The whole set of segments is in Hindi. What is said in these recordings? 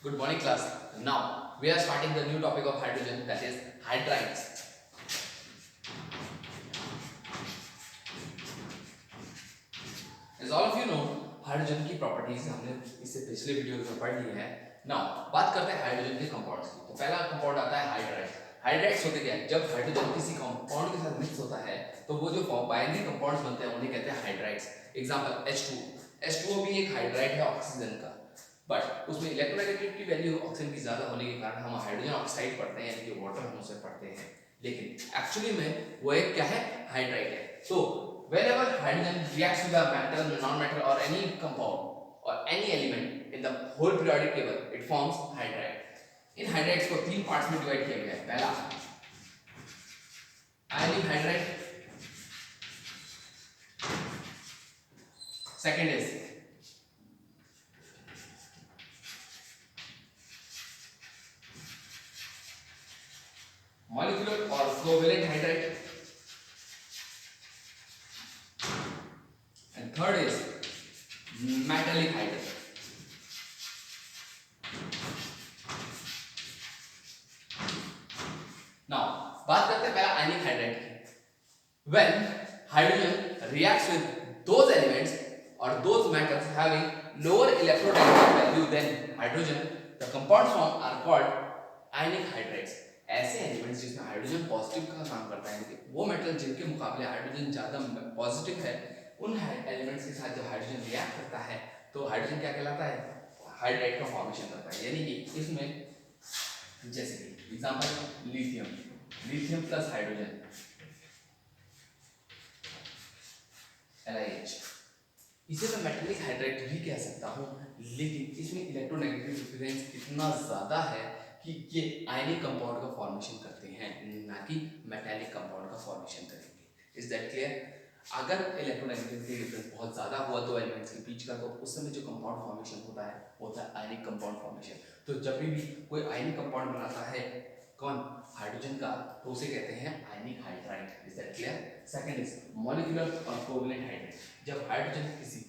Good morning, class. Now we are starting the new topic of hydrogen, that is hydrides. As all of you know, hydrogen की प्रॉपर्टीज हमने इससे पिछले वीडियो में पढ़ ली है. नाउ बात करते हैं हाइड्रोजन के कंपाउंड्स की. तो पहला कंपाउंड आता है हाइड्राइड. हाइड्राइड्स होते क्या है? जब हाइड्रोजन किसी कंपाउंड के साथ मिक्स होता है तो वो जो बाइंडिंग कंपाउंड्स बनते हैं उन्हें कहते हैं हाइड्राइड्स. Example H2. H2O भी एक हाइड्राइड है ऑक्सीजन का, बट उसमें इलेक्ट्रोनेगेटिविटी वैल्यू ऑक्सीजन की ज्यादा होने के कारण हम हाइड्रोजन ऑक्साइड पढ़ते हैं, यानी कि वाटर हम उसे पढ़ते हैं, लेकिन एक्चुअली में वो एक क्या है? हाइड्राइड है. तो whenever hydrogen reacts with a metal, non-metal or any compound or any element in the whole periodic table, it forms hydride. In hydrides को तीन पार्ट्स में डिवाइड किया गया है. पहला आयनिक हाइड्राइड, सेकंड इज मॉलिक्यूलर और covalent hydride, and third is metallic hydride. Now बात करते हैं पहला आयनिक हाइड्राइड की. When hydrogen reacts with those elements or those metals having lower electronegative value than hydrogen, the compounds formed are called ionic hydrides. ऐसे एलिमेंट्स जिसमें हाइड्रोजन पॉजिटिव का काम करता है, वो मेटल जिनके मुकाबले हाइड्रोजन ज्यादा पॉजिटिव है, उन एलिमेंट्स के साथ जब हाइड्रोजन रिएक्ट करता है तो हाइड्रोजन क्या कहलाता है? हाइड्राइड का फॉर्मेशन करता है. यानी कि इसमें जैसे कि example lithium, lithium plus hydrogen LiH, इसे मैं मेटालिक हाइड्राइड भी कह सकता हूँ, लेकिन इसमें इलेक्ट्रोनेगेटिव डिफरेंस इतना ज्यादा है कि ये आयनिक कंपाउंड का फॉर्मेशन करते हैं, ना कि मेटालिक कंपाउंड का फॉर्मेशन करेंगे. Is that clear? अगर इलेक्ट्रोनेगेटिविटी डिफरेंस बहुत ज्यादा हुआ तो एलिमेंट्स के बीच का, तो उस समय जो कंपाउंड फॉर्मेशन होता है आयनिक कंपाउंड फॉर्मेशन. तो जब भी कोई आयनिक कंपाउंड बनाता है कौन? हाइड्रोजन का, तो उसे कहते हैं ionic hydride. Is that clear? Second is molecular और कोवेलेंट हाइड्राइड. जब हाइड्रोजन किसी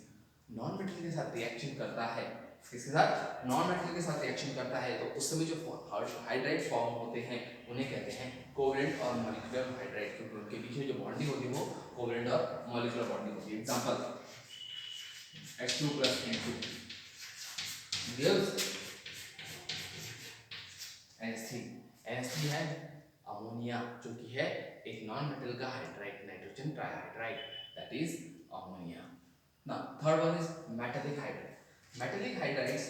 नॉन मेटल के साथ रिएक्शन करता है, किसके साथ? नॉन मेटल के साथ रिएक्शन करता है, तो उस समय जो हाइड्राइड फॉर्म होते हैं उन्हें कहते हैं कोवेलेंट और मॉलिक्यूलर हाइड्राइड, क्योंकि उनके बीच में जो बॉन्डिंग होती है वो कोवेलेंट और मॉलिक्यूलर बॉन्डिंग होती है. Example H2 plus N2 gives NH3. NH3 है अमोनिया, जो कि है एक नॉन मेटल का hydride, nitrogen trihydride, that is ammonia. Now third one is metallic hydride. Metallic hydrides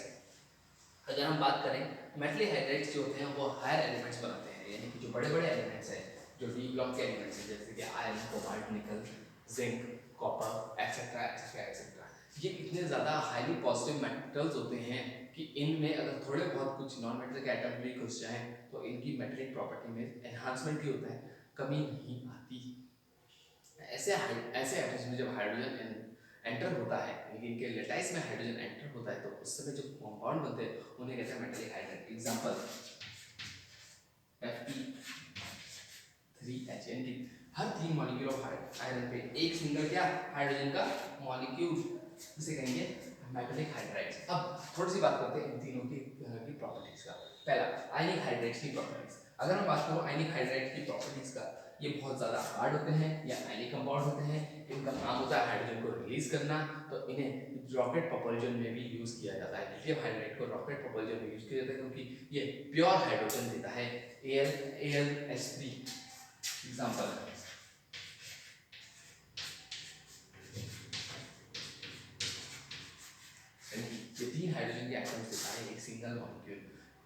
अगर हम बात करें, मेटलिक हाइड्राइड्स जो होते हैं वो हायर एलिमेंट्स बनाते हैं, यानी कि जो बड़े बड़े एलिमेंट्स हैं, जो डी ब्लॉक के एलिमेंट्स हैं, जैसे कि आयरन, कोबाल्ट, निकल, zinc, copper etcetera etcetera etcetera. ये इतने ज़्यादा हाईली पॉजिटिव मेटल्स होते हैं कि इनमें अगर थोड़े बहुत कुछ नॉन मेटल के एटम भी घुस जाएं तो इनकी मेटलिक प्रॉपर्टी में एनहांसमेंट ही होता है, कमी नहीं आती. ऐसे ऐसे एटम्स में जब हाइड्रोजन एंटर होता है, लेकिन इनके लेटाइस में हाइड्रोजन एंटर होता है, तो उस समय जो कंपाउंड बनते हैं उन्हें कहते हैं मेटालिक हाइड्राइड. एग्जांपल Fe3H, यानी कि हर तीन मॉलिक्यूल ऑफ आयरन पे एक सिंगल क्या हाइड्रोजन का मॉलिक्यूल, इसे कहेंगे मेटालिक हाइड्राइड्स. अब थोड़ी सी बात करते हैं इन तीनों की प्रॉपर्टीज का. पहला आयनिक हाइड्राइड्स की प्रॉपर्टीज. अगर हम बात करूं आयनिक हाइड्राइड की प्रॉपर्टीज का, ये बहुत ज़्यादा हार्ड होते हैं या आयनिक कंपाउंड होते हैं. इनका काम होता है हाइड्रोजन को रिलीज करना, तो इन्हें रॉकेट प्रपोल्जन में भी यूज किया जाता है. लिथियम हाइड्राइड को रॉकेट प्रपोल्जन में यूज किया जाता है क्योंकि ये प्योर हाइड्रोजन देता है. AlH3 एग्जांपल है. ये तीन हाइड्रोजन के एटम्स देता है एक सिंगल मॉलिक्यूल,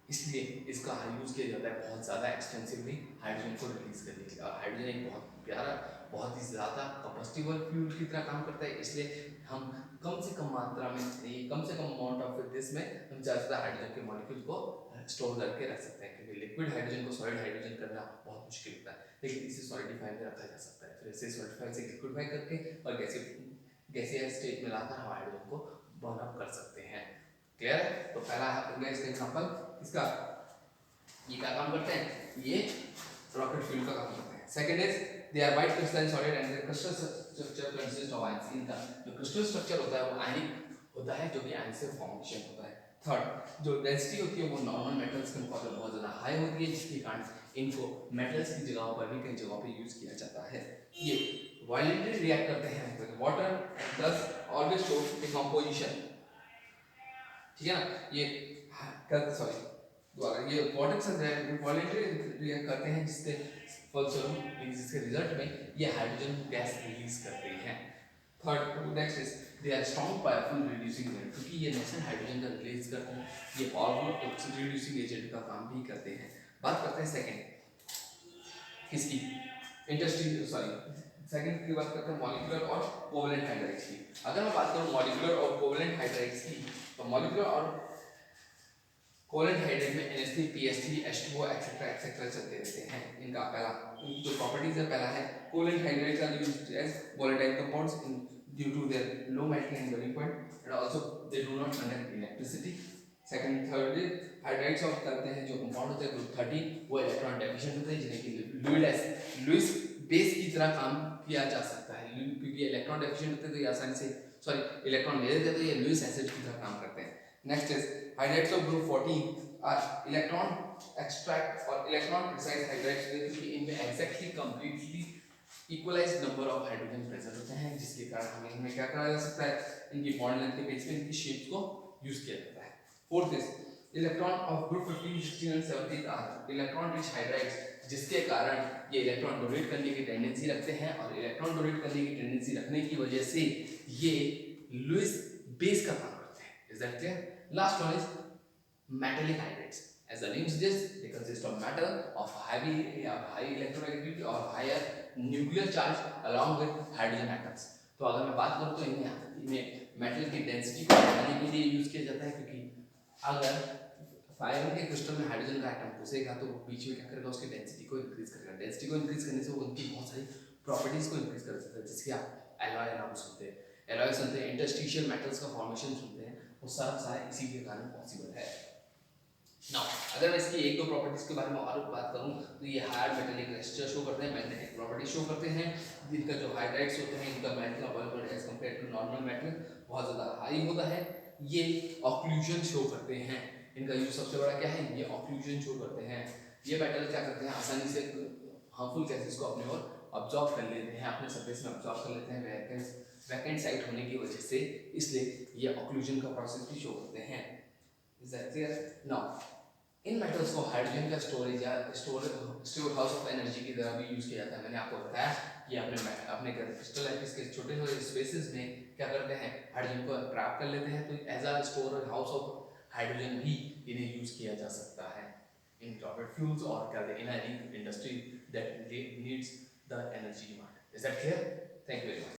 इसलिए इसका यूज किया जाता है बहुत ज़्यादा एक्सटेंसिवली हाइड्रोजन को रिलीज करने के लिए. और हाइड्रोजन एक बहुत प्यारा, बहुत ही ज़्यादा कंबस्टिबल फ्यूल की तरह काम करता है, इसलिए हम कम से कम मात्रा में, कम से कम अमाउंट ऑफ दिस में हम ज़्यादा हाइड्रोजन के मॉलिक्यूल को स्टोर करके रख सकते हैं, क्योंकि लिक्विड हाइड्रोजन को सॉलिड हाइड्रोजन करना बहुत मुश्किल होता है, लेकिन इसे सॉलिडिफाई में रखा जा सकता है. फिर इसे सॉलिडिफाई से लिक्विडिफाई करके और गैसीय स्टेट में लाकर हम हाइड्रोजन को बर्न अप कर सकते हैं. क्लियर है? तो पहला हो गया इसका एग्जांपल. इसका ये क्या काम करते हैं? ये रॉकेट फ्यूल का काम करते हैं. Second is they are white crystalline solid and their crystal structure consist of ions. इनका जो क्रिस्टल स्ट्रक्चर होता है वो आयनिक होता है, जो कि आयन से फॉर्मेशन होता है. थर्ड, जो डेंसिटी होती है वो नॉर्मल मेटल्स के मुकाबले बहुत ज़्यादा हाई होती है, जिसके कारण इनको मेटल्स की जगहों पर भी कई जगहों पे यूज़ किया जाता है। ये वायलेंटली रिएक्ट करते हैं विद वाटर एंड दस ऑलवेज शो डिकम्पोजिशन, ठीक है ना। ये सॉरी द्वारा ये वाटर के साथ वायलेंटली रिएक्ट करते हैं, जिससे फलस्वरूप जिसके रिजल्ट में ये हाइड्रोजन गैस रिलीज करते हैं। Third next is they are strong powerful reducing agent, क्योंकि ये नेचुरल हाइड्रोजन का रिलीज करते हैं, ये पावरफुल रिड्यूसिंग एजेंट का काम भी करते हैं। बात करते हैं सेकंड किसकी, इंडस्ट्री सॉरी सेकंड की बात करते हैं मॉलिक्यूलर और कोवलेंट हाइड्राइड्स की। अगर मैं बात करूं मॉलिक्यूलर और कोवलेंट हाइड्राइड्स की, तो मॉलिक्यूलर और कोवलेंट हाइड्राइड में NH3 PH3 H2O etcetera etcetera चलते रहते हैं। इनका पहला जो प्रॉपर्टीज है, पहला है covalent hydrides are used as volatile compounds in due to their low melting and boiling point and also they do not conduct electricity. Second third hydrides of करते हैं जो कंपाउंड होते हैं ग्रुप 13, वो इलेक्ट्रॉन डेफिशिएंट होते हैं, जिन्हें कि लुईस बेस की तरह काम किया जा सकता है, क्योंकि इलेक्ट्रॉन डेफिशिएंट होते हैं तो ये आसानी से सॉरी इलेक्ट्रॉन ले लेते हैं तो ये लुईस एसिड की तरह काम करते हैं। Next is hydrides of group 14 are electron extract और इलेक्ट्रॉन प्रिसाइज हाइड्राइड्स, क्योंकि इनमें exactly completely equalized number of hydrogen present होते हैं, जिसके कारण हमें इनमें क्या करा जा सकता है, इनकी बॉन्ड लेंथ के बेस में इनकी शेप्स को यूज किया जाता है। Fourth is electron of group 15 16 and 17 are electron rich hydrides, जिसके कारण ये इलेक्ट्रॉन डोनेट करने की टेंडेंसी रखते हैं, और इलेक्ट्रॉन डोनेट करने की टेंडेंसी रखने की वजह से ये लुईस बेस का काम करते हैं। Is that clear? Last one is metallic hydrates. As the name suggests, they consist of metal of high electronegativity or higher nuclear charge along with hydrogen atoms. तो अगर मैं बात करूँ तो इन्हें मेटल की डेंसिटी को बढ़ाने के लिए यूज किया जाता है, क्योंकि अगर फायर के क्रिस्टल में हाइड्रोजन का एटम घुसेगा तो वो बीच में क्या करेगा, उसकी डेंसिटी को इंक्रीज करेगा। डेंसिटी को इंक्रीज करने से वो उनकी बहुत सारी प्रॉपर्टीज को इंक्रीज कर सकता है, जिसके आप एलॉय नाम सुनते हैं, एलॉय सुनते हैं, इंटरस्टिशियल मेटल्स का फॉर्मेशन सुनते हैं, वो सारा इसी के कारण पॉसिबल है। नाउ अगर मैं इसकी एक दो प्रॉपर्टीज के बारे में और बात करूं तो ये हार्ड मेटालिक रेसिस्टर शो करते हैं, मैग्नेटिक प्रॉपर्टी शो करते हैं, जिनका जो हाइड्राइड्स होते हैं इनका metal available as compare to normal metal बहुत ज़्यादा हाई होता है। ये ऑक्लूजन शो करते हैं, इनका यूज सबसे बड़ा क्या है, ये ऑक्लूजन शो करते हैं। ये मेटल क्या करते हैं, आसानी से हार्मफुल गैसेस को अपने ओर अब्जॉर्ब कर लेते हैं, अपने सरफेस में अब्जॉर्ब कर लेते हैं वैकेंट साइट होने की वजह से, इसलिए ये ऑक्लूजन का प्रोसेस भी शो करते हैं। Is that clear? Now in metals को हाइड्रोजन का स्टोरेज या स्टोर हाउस ऑफ एनर्जी की तरह भी यूज किया जाता है। मैंने आपको बताया कि अपने क्रिस्टल लैटिस के छोटे छोटे स्पेसेस में क्या करते हैं, हाइड्रोजन को ट्रैप कर लेते हैं, तो as a store house of hydrogen भी इन्हें यूज किया जा सकता है इन रॉकेट फ्यूल्स और in any industry that needs the energy demand. Is that clear? Thank you very much.